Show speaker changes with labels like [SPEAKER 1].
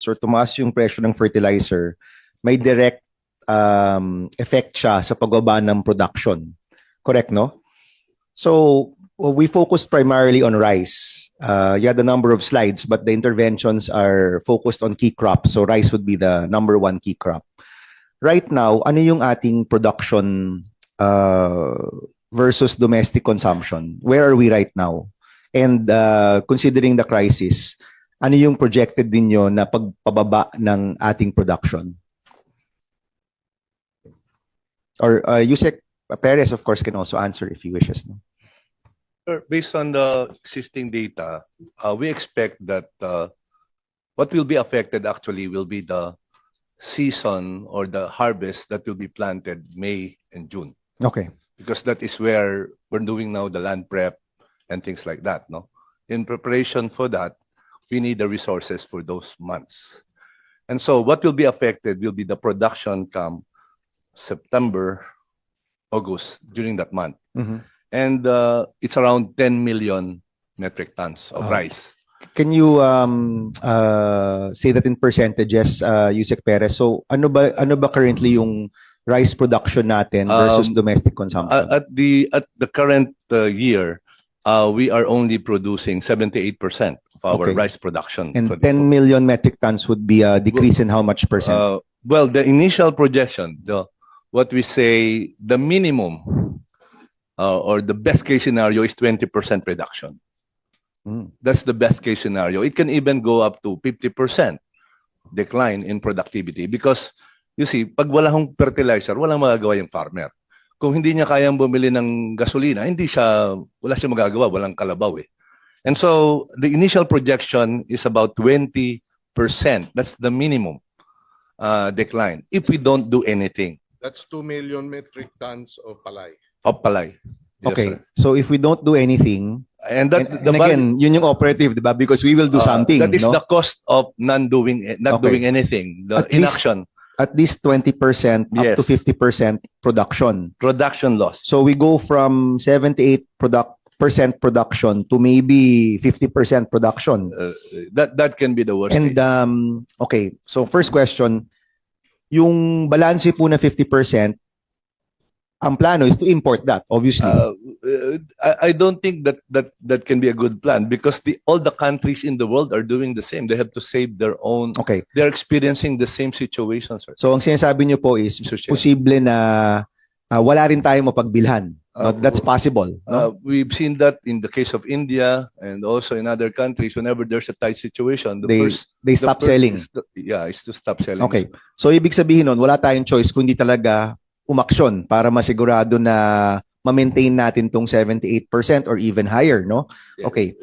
[SPEAKER 1] or tumaas yung presyo ng fertilizer, may direct effect siya sa pagbaba ng production. Correct, no? So, we focused primarily on rice. You had a number of slides, but the interventions are focused on key crops. So, rice would be the number one key crop. Right now, ano yung ating production versus domestic consumption? Where are we right now? And considering the crisis, ano yung projected ninyo na pagpababa ng ating production? Or Yusek Perez, of course, can also answer if he wishes. No?
[SPEAKER 2] Based on the existing data, we expect that what will be affected actually will be the season or the harvest that will be planted May and June.
[SPEAKER 1] Okay.
[SPEAKER 2] Because that is where we're doing now the land prep and things like that. No, in preparation for that, we need the resources for those months. And so what will be affected will be the production come September, August, during that month.
[SPEAKER 1] Mm-hmm.
[SPEAKER 2] And it's around 10 million metric tons of rice.
[SPEAKER 1] Can you say that in percentages, Yusek Perez? So ano ba currently yung rice production natin versus domestic consumption?
[SPEAKER 2] At the current year, we are only producing 78% of our rice production.
[SPEAKER 1] And 10 million metric tons would be a decrease in how much percent?
[SPEAKER 2] Well, the initial projection, what we say, the minimum or the best case scenario is 20% reduction. That's the best case scenario. It can even go up to 50% decline in productivity because you see, pag wala hong fertilizer, walang magagawa yung farmer. Kung hindi niya kayang bumili ng gasolina, wala siya magagawa, walang kalabaw eh. And so the initial projection is about 20%. That's the minimum decline if we don't do anything.
[SPEAKER 3] That's 2 million metric tons of palay.
[SPEAKER 2] Of palay. Yes,
[SPEAKER 1] okay.
[SPEAKER 2] Sir.
[SPEAKER 1] So if we don't do anything,
[SPEAKER 2] and
[SPEAKER 1] again, yun yung operative, diba? Because we will do something.
[SPEAKER 2] That is the cost of not doing anything. The inaction.
[SPEAKER 1] At least 20% up to 50% production.
[SPEAKER 2] Production loss.
[SPEAKER 1] So we go from 78% production to maybe 50% production.
[SPEAKER 2] That can be the worst
[SPEAKER 1] And
[SPEAKER 2] case.
[SPEAKER 1] okay, so first question, yung balance po na 50%, ang plano is to import that, obviously.
[SPEAKER 2] I don't think that can be a good plan because all the countries in the world are doing the same. They have to save their own.
[SPEAKER 1] Okay.
[SPEAKER 2] They're experiencing the same situation, sir.
[SPEAKER 1] So ang sinasabi niyo po is posible na wala rin tayong mapagbilhan. That's possible. No?
[SPEAKER 2] We've seen that in the case of India and also in other countries. Whenever there's a tight situation,
[SPEAKER 1] they stop selling.
[SPEAKER 2] Is to stop selling.
[SPEAKER 1] Okay. So ibig sabihin nun, wala tayong choice kundi talaga umaksyon para masigurado na ma-maintain natin tong 78% or even higher, no?
[SPEAKER 2] Yeah.
[SPEAKER 1] Okay.